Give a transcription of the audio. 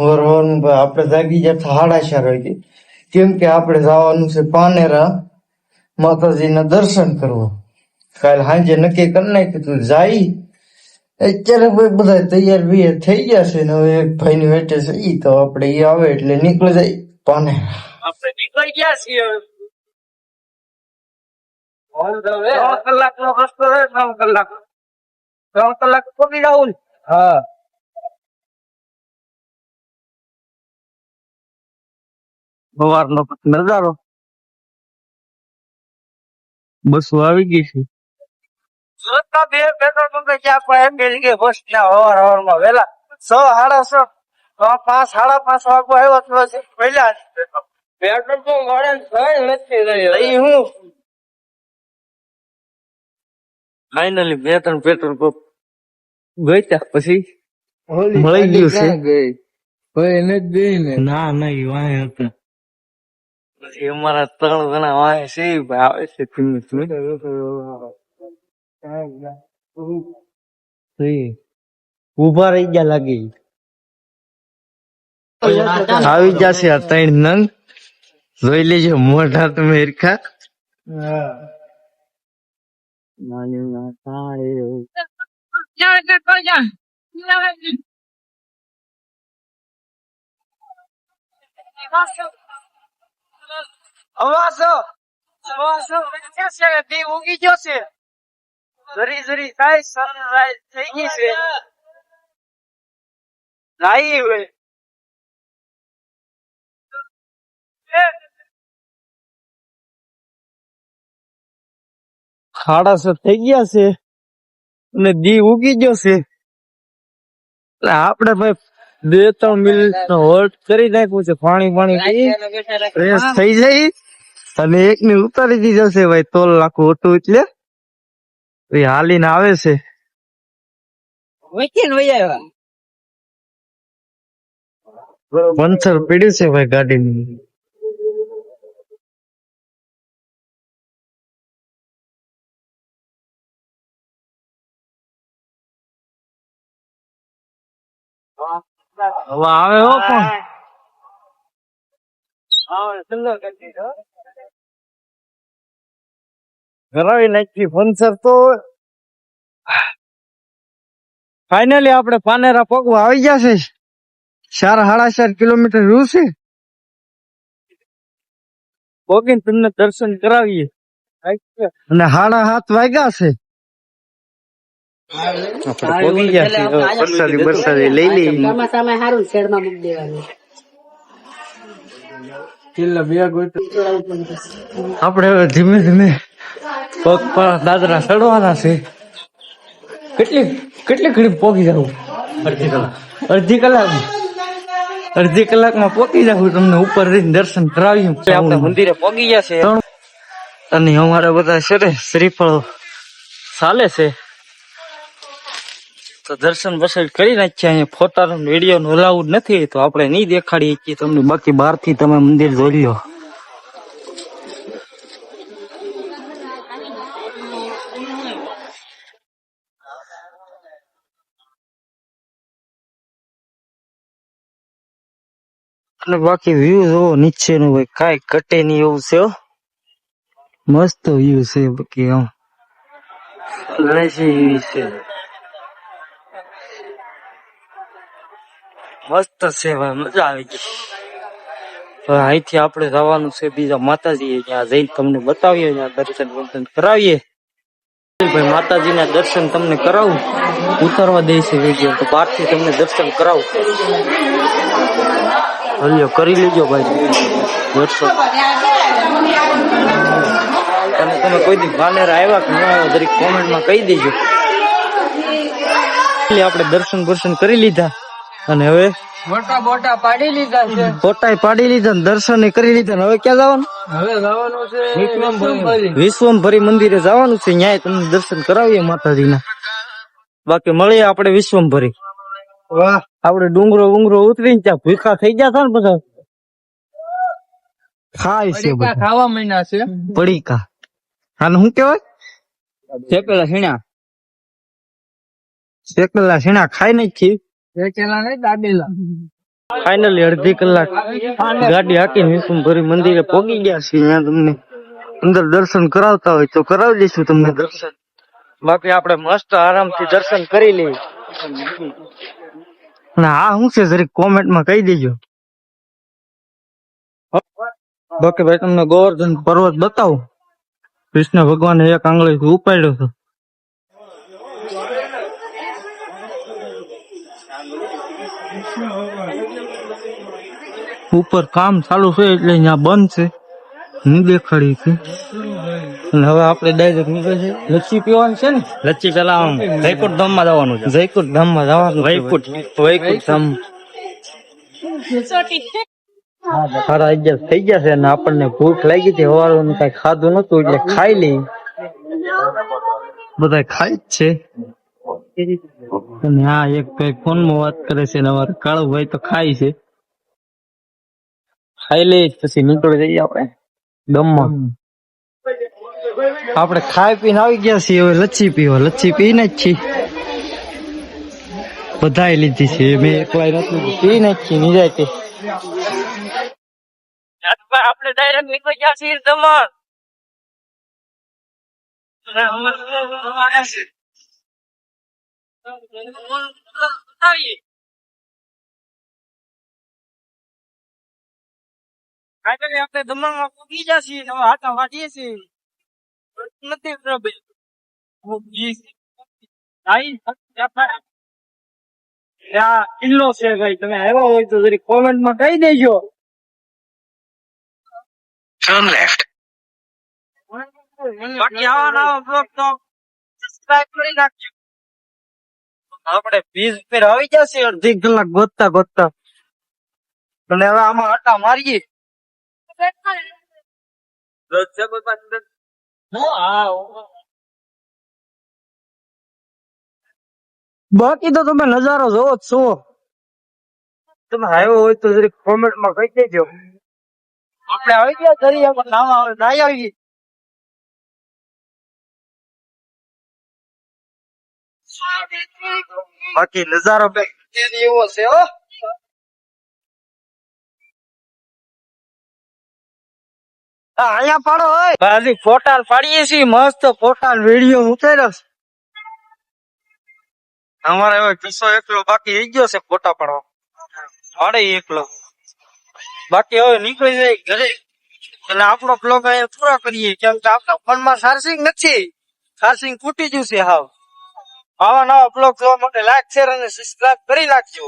આપણે જાગી ગયા 4:30 વાગે, કેમ કે આપણે જવાનું છે પાનેરા માતાજીના દર્શન કરવા. કાલ સાંજે નક્કી કરી નાખ્યું તું જાય. અત્યારે ભાઈ બધા તૈયાર બિયાર થઈ ગયા છે ને હવે એક ભાઈ ની વેટે છે ઈ તો આપણે ઈ આવે એટલે નીકળી જાય પાનેરા. આપણે નીકળી ગયા છીએ. 3 કલાકનો રસ્તો છે. 3 કલાક પહોંચી જાવું. હા, સવારનો નજારો. બસો આવી ગઈ છે. સુરતના બે પેટ્રોલ પંપે ક્યાં પણ એમ કે બસ ના હવારમાં વેલા 6:30 5 5:30 વાગો આવ્યો તો પહેલા પેટ્રોલ તો મળે નથી રહ્યો. હું ફાઇનલી 2-3 પેટ્રોલ પંપ ગઈ પછી મળી ગયું છે. ના નહીં વાય હતા. પછી અમારા 3 જણા વાય છે આવે છે ઉભા રહી ગયા લાગી. આવી જશે આ 3 નંગ. જોઈ લેજો મોઢા તમે ઈરખા. ઉગી ગયો છે. જરી જરી થાય સનરાઈઝ થઈ ગઈ છે. લાઈવ 7:30 થઈ ગયા છે અને દી ઉગી ગયો છે. એટલે આપડે ભાઈ 2-3 મિનિટ હોલ્ડ કરી નાખ્યું છે. પાણી ફ્રેશ થઈ જાય અને એક ની ઉતારી દીધો છે ભાઈ. તોલ લાખું હતું એટલે હાલીને આવે છે. પંચર પીડ્યું છે ભાઈ ગાડીનું. હવે આવે હો પણ કરાવી નાખી પંચર તો. ફાઇનલી આપણે પાનેરા પગવા આવી ગયા છે. 4-4.5 કિલોમીટર રૂ છે. પગીને તમને દર્શન કરાવીએ અને 7:30 વાગ્યા છે. પગી ગયા છે. બરસાદી લઈ લઈ. આપણે હવે ધીમે ધીમે પગ પર દાદરા ચડવાના છે. કેટલી ઘડી પોગી જવું? અડધી કલાકમાં પોગી જવું. તમને ઉપર જઈને દર્શન કરાવ્યું. આપણે મંદિરે પોગી ગયા છે અને અમારા બધા છે ને શ્રીફળ ચાલે છે તો દર્શન બસર કરી નાખ્યા. અહીંયા ફોટા વિડીયો અલાઉડ નથી તો આપણે નહીં દેખાડીએ છીએ તમને. બાકી બહાર થી તમે મંદિર જોઈ લો. અને બાકી વ્યૂ જોવો નીચે નું ભાઈ કઈ ઘટે નહીં એવું છે. મસ્ત વ્યૂ છે. બાકી આમ છે મસ્ત છે ભાઈ. મજા આવી ગઈ. અહીંથી આપણે જવાનું છે બીજા માતાજી ત્યાં જઈને તમને બતાવીએ. ત્યાં દર્શન કરાવીએ ભાઈ. માતાજીના દર્શન તમને કરાવું. ઉતારવા દે છે વિડીયો તો બહાર થી તમને દર્શન કરાવું. હલ્યો કરી લેજો ભાઈ દર્શન. અને તમે કોઈ દી પાનેરા આવ્યા કે ન આવ્યા દરેક કોમેન્ટમાં કહી દેજો. આપણે દર્શન કરી લીધા અને હવે ફોટા પાડી લીધા છે. ફોટા પાડી લીધા ને દર્શન કરી લીધા. હવે ક્યાં જવાનું? હવે જવાનું છે વિશ્વમભરી મંદિરે જવાનું છે. ન્યાય તમને દર્શન કરાવીએ માતાજીના. બાકી મળીએ આપણે વિશ્વમભરી. વાહ, આપણે ડુંગરો ઉતરીને ત્યાં ભૂખા થઈ ગયા હતા ને બધા. ખાય છે ખાવા મહિના છે પડીકા. આને શું કેવાય? શેકેલા સીણા ખાઈ નથી. શેકેલા નહીં દાબેલા. ફાઇનલી અડધી કલાક ગાડી હાકીને વિશ્વભરી મંદિરે પહોંચી ગયા છીએ. અહીંયા તમને અંદર દર્શન કરાવતા હોય તો કરાવી દઈશું તમને દર્શન. બાકી આપણે મસ્ત આરામથી દર્શન કરી લઈએ. અને આ શું છે જરીક કોમેન્ટમાં કહી દેજો. બાકી ભાઈ તમને ગોવર્ધન પર્વત બતાવું. કૃષ્ણ ભગવાને એક આંગળીથી ઉપાડ્યો હતો. ઉપર કામ ચાલુ છે એટલે અહીંયા બંધ છે, નહીં દેખાડી છે. અને હવે આપણે ડાયરેક્ટ નીકળે છે. લચ્છી પીવાની છે ને? લચ્છી પેલા જયકુટ ધામમાં જવાનું છે. જયકુટ ધામમાં જવાનું. વૈકુટ ધામ. સારા 11 થઈ ગયા છે અને આપણને ભૂખ લાગી હતી. સવારનું કઈ ખાધું નતું એટલે ખાઈ લઈ. બધા ખાઈ જ છે. અને હા, એક ભાઈ ફોનમાં વાત કરે છે ને અમારે કાળુભાઈ તો ખાય છે. ખાઈ લઈ પછી નીકળી જઈએ આપણે દમમાં. આપણે ખાઈ પીને આવી ગયા છીએ. હવે લચ્છી પીવા. લચ્છી પીને જ છીએ. બધાએ લીધી છે, મેં એકલા નથી પી નાખી નિરાયતે. આપણે ડાયરેક્ટ નીકળી ગયા છીએ દમણ. આપણે દમણમાં પહોંચી ગયા છીએ. હવે હાથા વાટીએ છીએ. નથી કિલ્લો છે ભાઈ. તમે આવ્યા હોય તો જરી કોમેન્ટમાં કહી દેજો. બાકી આવા નવા બ્લોગ તો સબસ્ક્રાઇબ કરી નાખજો. આપણે બીજ પર આવી જશે અડધી કલાક ગોતતા ગોતતા. અને હવે આમાં આટા મારીએ. બાકી તો તમે નજારો જોવો જ છો. તમે આવ્યો હોય તો જરી કોમેન્ટમાં કહી દેજો. આપણે આવી ગયા દરિયામાં નાવા નાઈ આવી. બાકી નજારો એવો છે હો. અહીંયા પાડો હોય. હજી ફોટા પાડીએ છીએ. મસ્ત ફોટા વિડીયો ઉતાર્યો છે. અમારે હવે કિસ્સો એકલો બાકી રહી ગયો છે ફોટા પાડવા. પાડે એકલો. બાકી હવે નીકળી જાય ઘરે. એટલે આપણો બ્લોગ અહીંયા પૂરા કરીએ. કેમ કે આપણા ફોનમાં ચાર્જિંગ નથી. ચાર્જિંગ ફૂટી ગયું છે હાવ. આવા નવા બ્લોગ જોવા માટે લાઈક શેર અને સબસ્ક્રાઇબ કરી નાખજો.